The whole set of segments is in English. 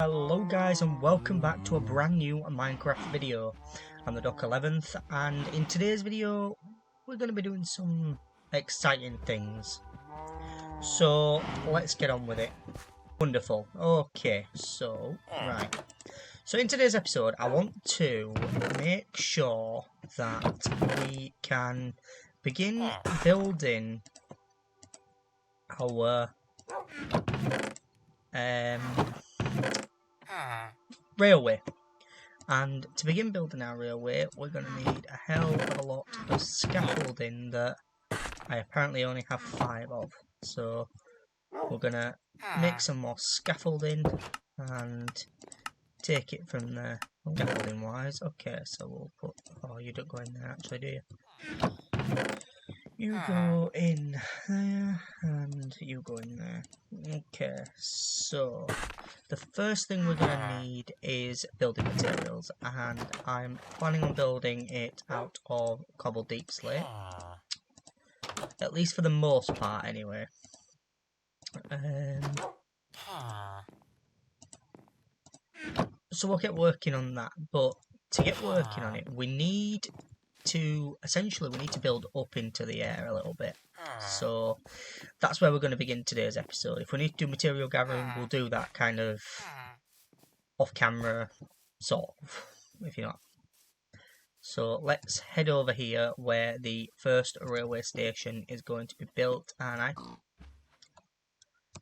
Hello guys and welcome back to a brand new Minecraft video. I'm the Doc 11th and in today's video we're going to be doing some exciting things. So let's get on with it. Wonderful. Okay, so right. So in today's episode I want to make sure that we can begin building our railway. And to begin building our railway, we're going to need a hell of a lot of scaffolding that I apparently only have 5 of. So we're going to make some more scaffolding and take it from there. Scaffolding wise, okay, so we'll put, oh, you don't go in there actually, do you? You go in there, and you go in there. Okay, so the first thing we're going to need is building materials, and I'm planning on building it out of cobbled deep slate. At least for the most part, anyway. So we'll get working on that, but to get working on it, we need to build up into the air a little bit. So that's where we're going to begin today's episode. If we need to do material gathering, we'll do that kind of off camera, sort of, if you're not. So let's head over here where the first railway station is going to be built, and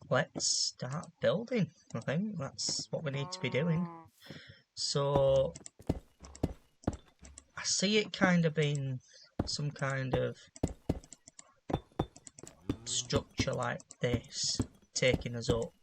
let's start building. I think that's what we need to be doing. So I see it kind of being some kind of structure like this, taking us up.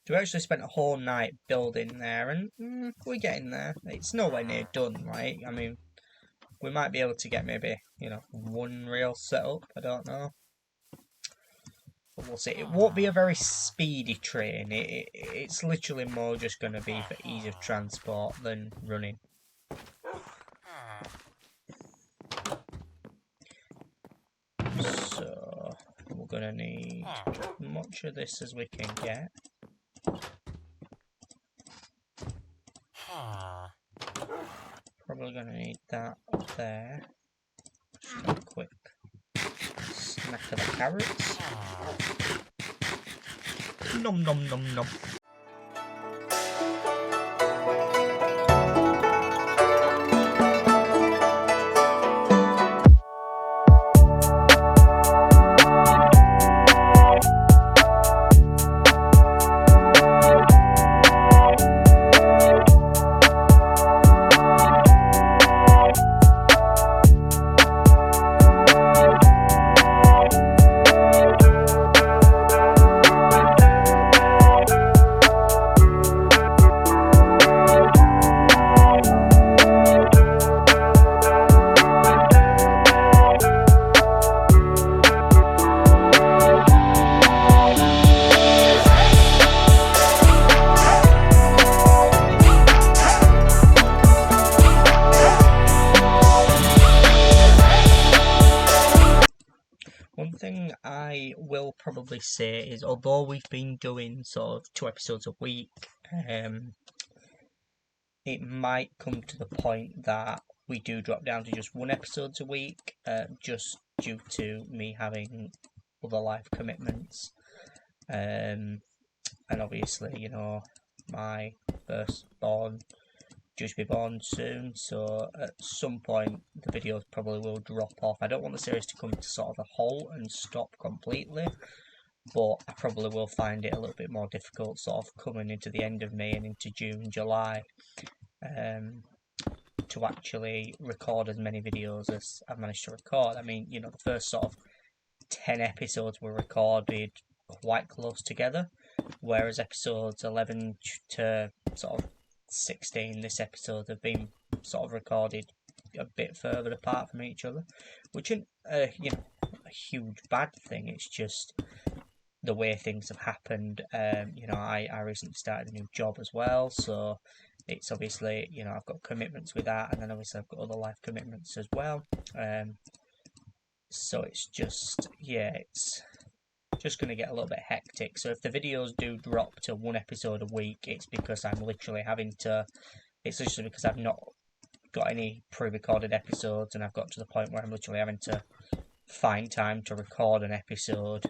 So we actually spent a whole night building there, and we're getting there. It's nowhere near done, like, I mean, we might be able to get maybe, you know, one rail set up, I don't know. But we'll see. It won't be a very speedy train, it's literally more just going to be for ease of transport than running. So, we're going to need as much of this as we can get. Probably going to need that up there. Just a quick snack of the carrots. Nom nom nom nom. One thing I will probably say is, although we've been doing sort of 2 episodes a week, it might come to the point that we do drop down to just 1 episode a week, just due to me having other life commitments. And obviously, you know, my firstborn due to be born soon, so at some point the videos probably will drop off. I don't want the series to come to sort of a halt and stop completely, but I probably will find it a little bit more difficult sort of coming into the end of May and into June, July, to actually record as many videos as I've managed to record. I mean, you know, the first sort of 10 episodes were recorded quite close together, whereas episodes 11 to sort of 16, this episode, have been sort of recorded a bit further apart from each other, which isn't you know, a huge bad thing. It's just the way things have happened. You know, I recently started a new job as well, so it's obviously, you know, I've got commitments with that, and then obviously I've got other life commitments as well. So it's just, yeah, it's just going to get a little bit hectic. So if the videos do drop to 1 episode a week, it's because I'm literally having to, it's literally because I've not got any pre-recorded episodes, and I've got to the point where I'm literally having to find time to record an episode,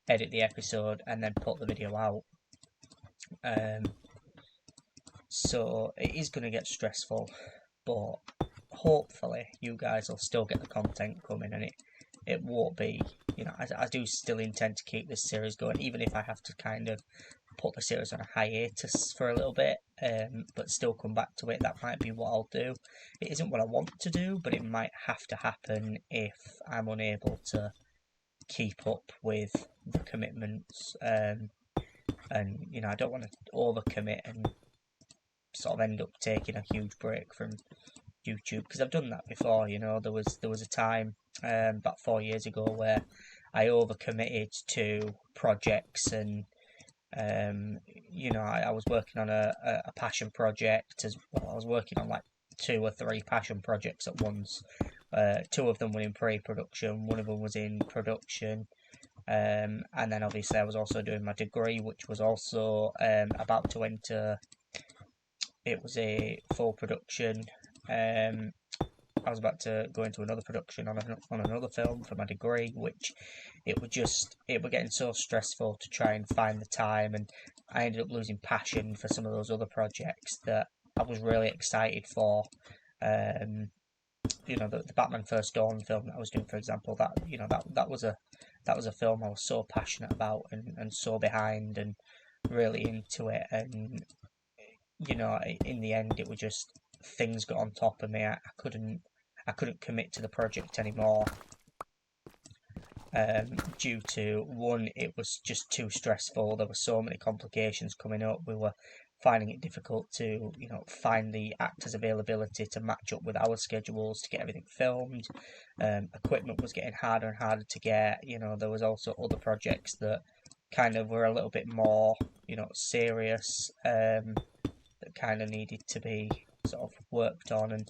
edit the episode, and then put the video out. So it is going to get stressful, but hopefully you guys will still get the content coming, and it won't be, you know, I do still intend to keep this series going, even if I have to kind of put the series on a hiatus for a little bit, but still come back to it. That might be what I'll do. It isn't what I want to do, but it might have to happen if I'm unable to keep up with the commitments, and you know, I don't want to overcommit and sort of end up taking a huge break from YouTube, because I've done that before. You know, there was a time about 4 years ago where I overcommitted to projects, and you know, I was working on a passion project as well. I was working on like 2 or 3 passion projects at once. 2 of them were in pre-production, 1 of them was in production, and then obviously I was also doing my degree, which was also about to enter. It was a full production. I was about to go into another production on another film for my degree, which it were getting so stressful to try and find the time, and I ended up losing passion for some of those other projects that I was really excited for. You know, the Batman First Dawn film that I was doing, for example, that, you know, that was a film I was so passionate about and so behind and really into it, and you know, in the end it was just things got on top of me. I couldn't commit to the project anymore. due to one, it was just too stressful. There were so many complications coming up. We were finding it difficult to, find the actors' availability to match up with our schedules to get everything filmed. Equipment was getting harder and harder to get. There was also other projects that kind of were a little bit more, serious, that kind of needed to be sort of worked on, and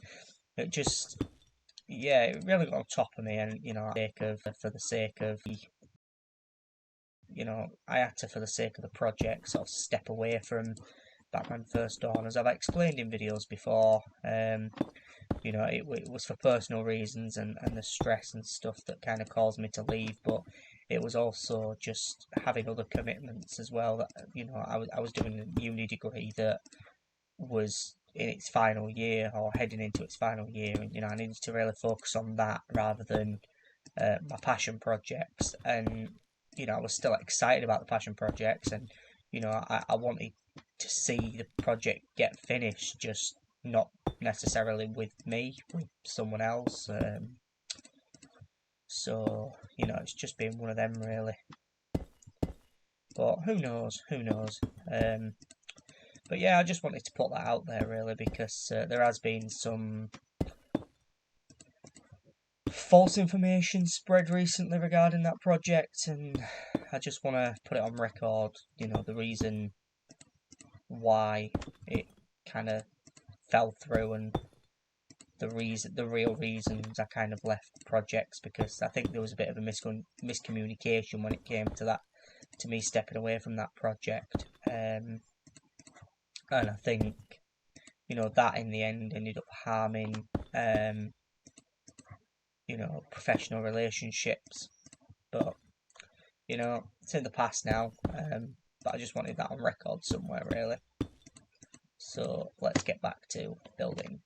it just, yeah, it really got on top of me, and for the sake of I had to, for the sake of the project, sort of step away from Batman First Dawn, as I've explained in videos before. It was for personal reasons and the stress and stuff that kind of caused me to leave, but it was also just having other commitments as well. That I was doing a uni degree that was in its final year or heading into its final year, and I needed to really focus on that rather than my passion projects. And I was still excited about the passion projects, and I wanted to see the project get finished, just not necessarily with me, with someone else. So it's just been one of them, really. But who knows? Who knows? But yeah, I just wanted to put that out there, really, because there has been some false information spread recently regarding that project, and I just want to put it on record, the reason why it kind of fell through, and the real reasons I kind of left projects, because I think there was a bit of a miscommunication when it came to that, to me stepping away from that project. And I think, that in the end ended up harming, professional relationships. But, it's in the past now. But I just wanted that on record somewhere, really. So let's get back to building.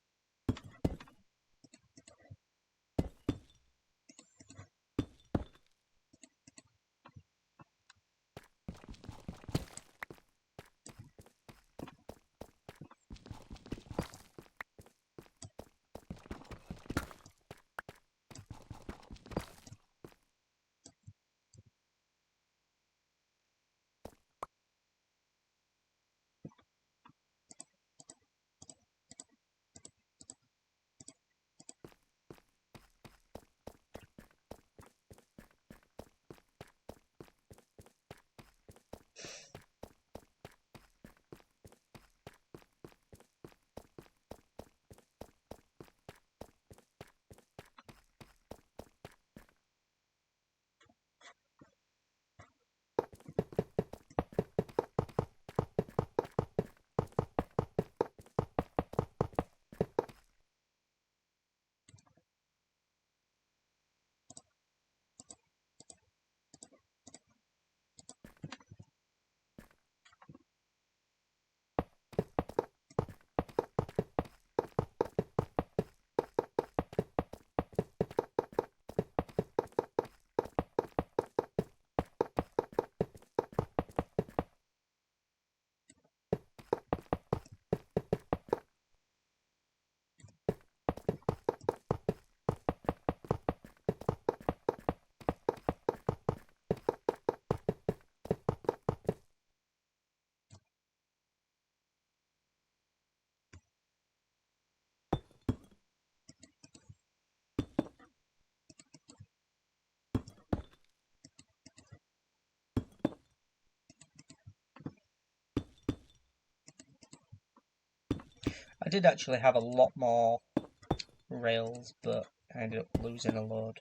I did actually have a lot more rails, but I ended up losing a load.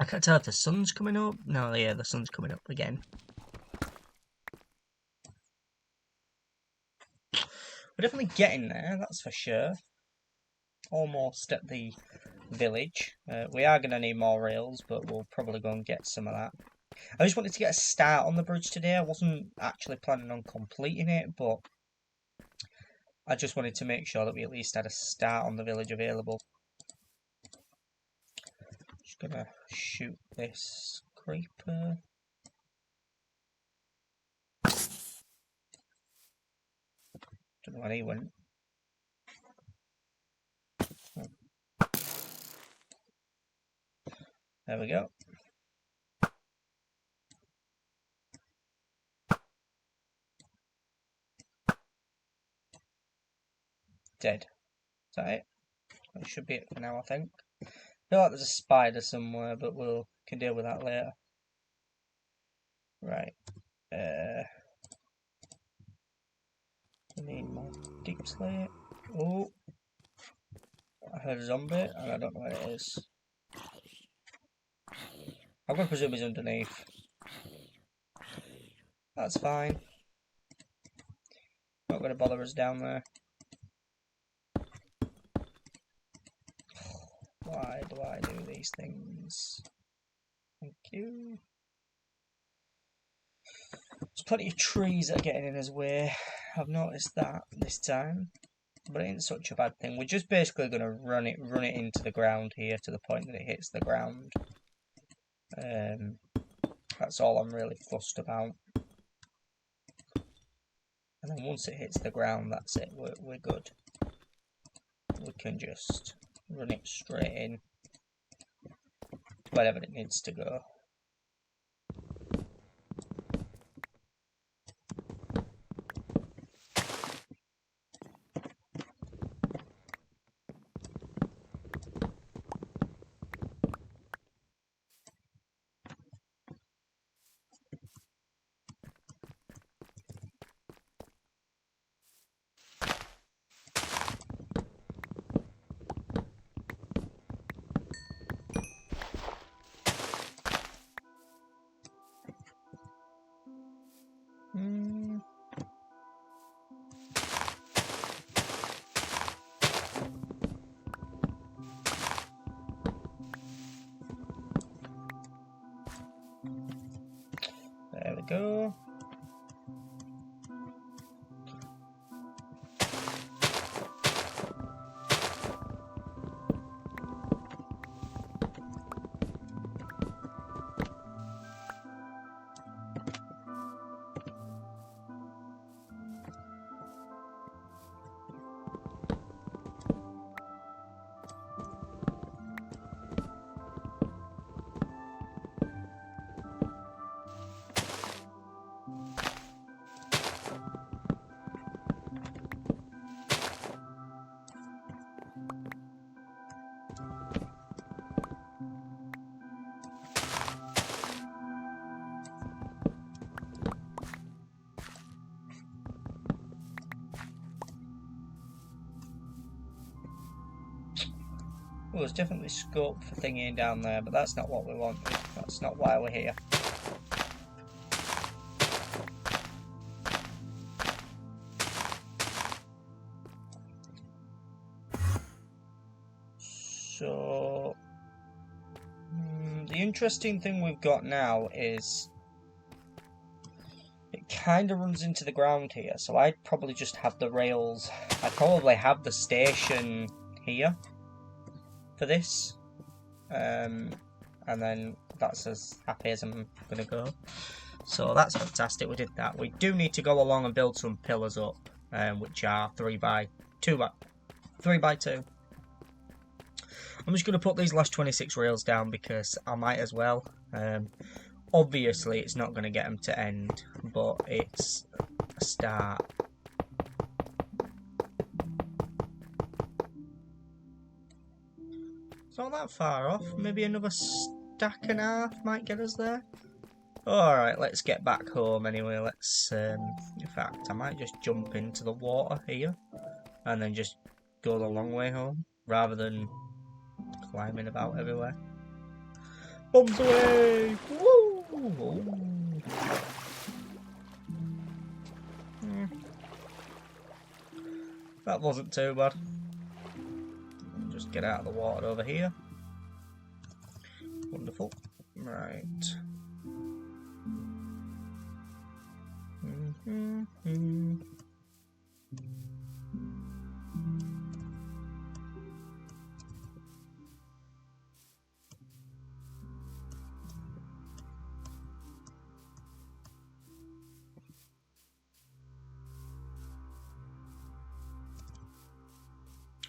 I can't tell if the sun's coming up. No, yeah, the sun's coming up again. We're definitely getting there, that's for sure. Almost at the village. We are going to need more rails, but we'll probably go and get some of that. I just wanted to get a start on the bridge today. I wasn't actually planning on completing it, but I just wanted to make sure that we at least had a start on the village available. Just going to shoot this creeper. Don't know where he went. There we go. Dead. Is that it? That should be it for now, I think. I feel like there's a spider somewhere, but we can deal with that later. Right. We need more deep slate. Oh, I heard a zombie, and I don't know where it is. I'm going to presume he's underneath. That's fine. Not going to bother us down there. Why do I do these things? Thank you. There's plenty of trees that are getting in his way. I've noticed that this time. But it ain't such a bad thing. We're just basically going to run it into the ground here to the point that it hits the ground. That's all I'm really fussed about. And then once it hits the ground, that's it. We're good. We can just run it straight in wherever it needs to go. There we go. Well, there's definitely scope for thingying down there, but that's not what we want. That's not why we're here. So, the interesting thing we've got now is it kind of runs into the ground here, so I'd probably just have the rails. I'd probably have the station here for this, and then that's as happy as I'm gonna go. So that's fantastic. We did that. We do need to go along and build some pillars up, which are 3x2. I'm just going to put these last 26 rails down because I might as well. Obviously, it's not going to get them to end, but it's a start. It's not that far off. Maybe another stack and a half might get us there. Alright, let's get back home anyway. Let's, in fact, I might just jump into the water here and then just go the long way home rather than climbing about everywhere. Bombs away! Woo! Ooh. That wasn't too bad. Just get out of the water over here. Wonderful. Right.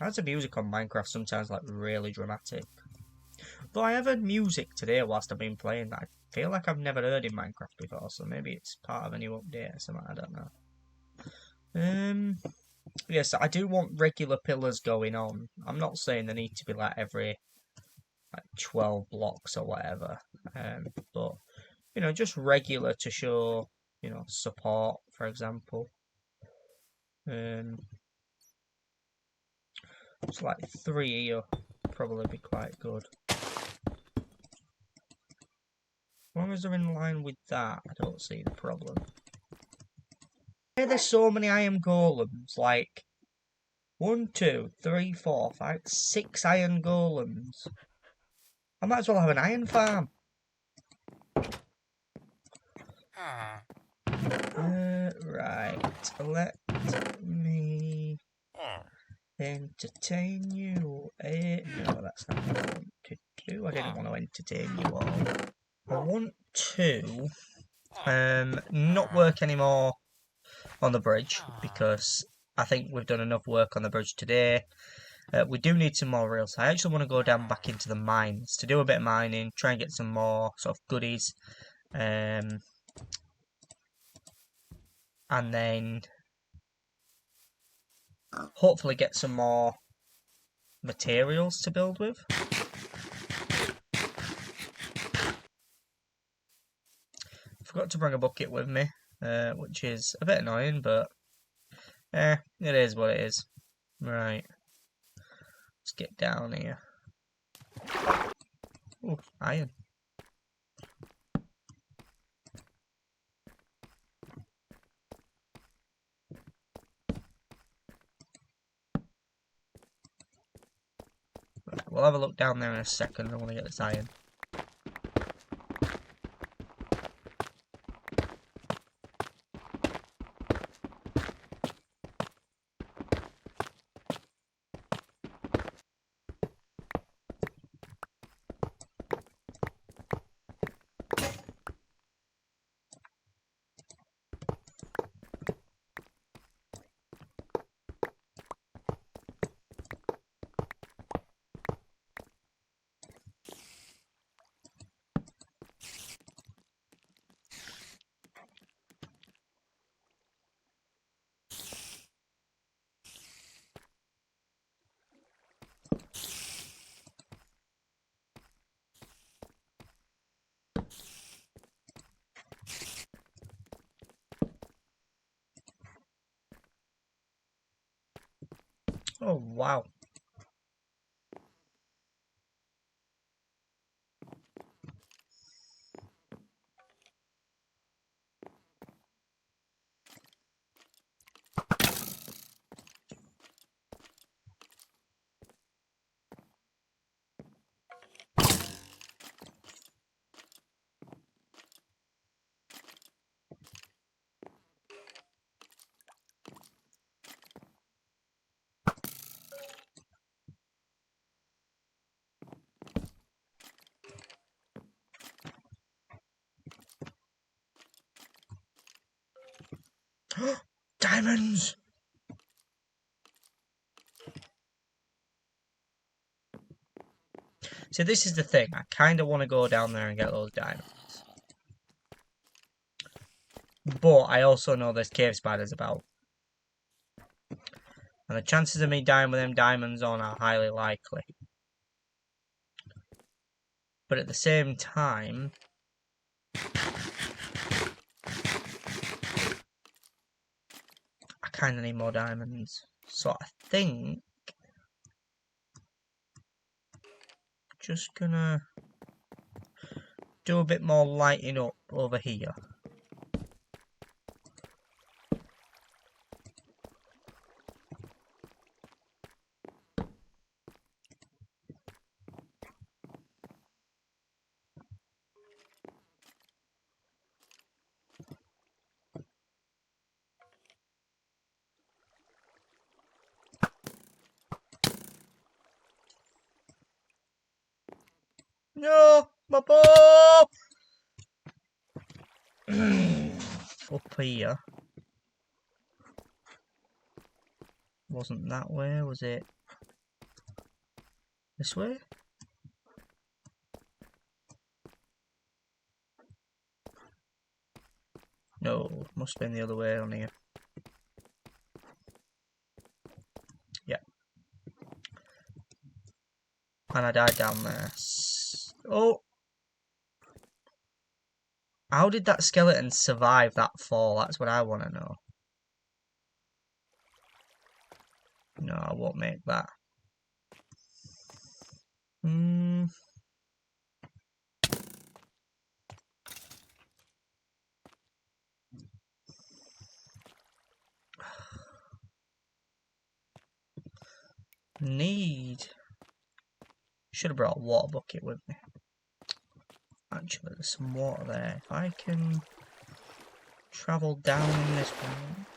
I had the music on Minecraft sometimes like really dramatic. Though I have heard music today whilst I've been playing that I feel like I've never heard in Minecraft before, so maybe it's part of a new update or something, I don't know. Yes, I do want regular pillars going on. I'm not saying they need to be like every 12 blocks or whatever. But you know, just regular to show, you know, support, for example. It's like 3 here probably be quite good. As long as they're in line with that, I don't see the problem. Why are there so many iron golems? Like 1, 2, 3, 4, 5, 6 iron golems. I might as well have an iron farm. Right, let me entertain you. No, that's not what I want to do. I didn't want to entertain you all. I want to not work anymore on the bridge because I think we've done enough work on the bridge today. We do need some more rails. I actually want to go down back into the mines to do a bit of mining, try and get some more sort of goodies. And then hopefully get some more materials to build with. Forgot to bring a bucket with me, which is a bit annoying, but it is what it is. Right, let's get down here. Oh, iron. Right, we'll have a look down there in a second. I want to get this iron. Oh, wow. Diamonds! So this is the thing. I kind of want to go down there and get those diamonds. But I also know there's cave spiders about. And the chances of me dying with them diamonds on are highly likely. But at the same time, I kind of need more diamonds. So I think just gonna do a bit more lighting up over here. No, my ball! Up here. Wasn't that way, was it? This way? No, must have been the other way on here. Yeah. And I died down there. Oh! How did that skeleton survive that fall? That's what I want to know. No, I won't make that. Should have brought a water bucket with me. Actually, there's some water there. If I can travel down in this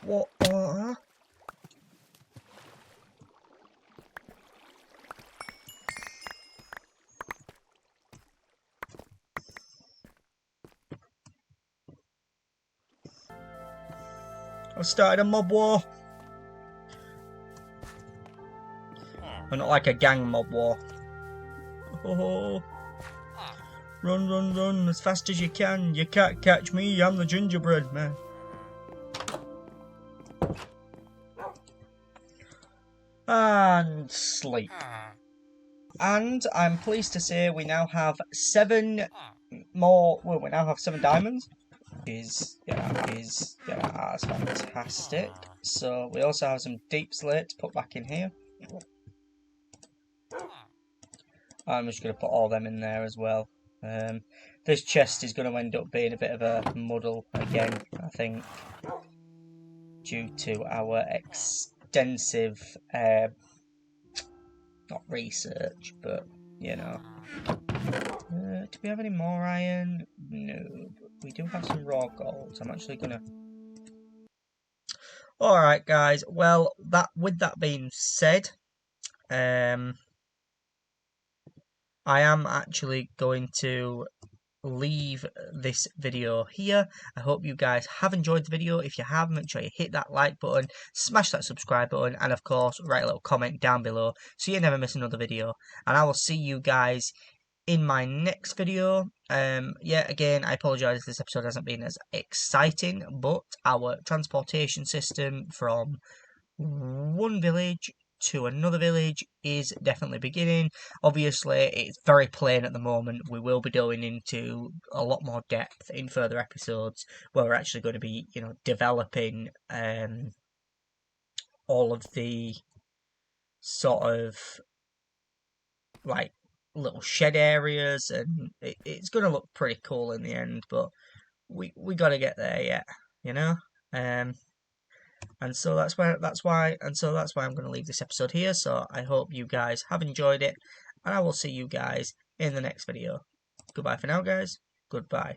water. I've started a mob war. But not like a gang mob war. Oh. Run, run, run as fast as you can. You can't catch me, I'm the gingerbread man. And sleep. And I'm pleased to say we now have 7 more. Well, we now have 7 diamonds. That's fantastic. So we also have some deep slate to put back in here. I'm just going to put all them in there as well. This chest is going to end up being a bit of a muddle again, I think, due to our extensive, not research, but, you know. Do we have any more iron? No, but we do have some raw gold. I'm actually going to... Alright guys, well, with that being said, I am actually going to leave this video here. I hope you guys have enjoyed the video. If you have, make sure you hit that like button, smash that subscribe button, and of course write a little comment down below so you never miss another video. And I will see you guys in my next video. Yeah, again, I apologise if this episode hasn't been as exciting, but our transportation system from one village to another village is definitely beginning. Obviously, it's very plain at the moment. We will be going into a lot more depth in further episodes where we're actually going to be, you know, developing all of the sort of like little shed areas, and it's going to look pretty cool in the end. But we got to get there yet, you know. And so that's why I'm going to leave this episode here. So I hope you guys have enjoyed it, and I will see you guys in the next video. Goodbye for now, guys. Goodbye.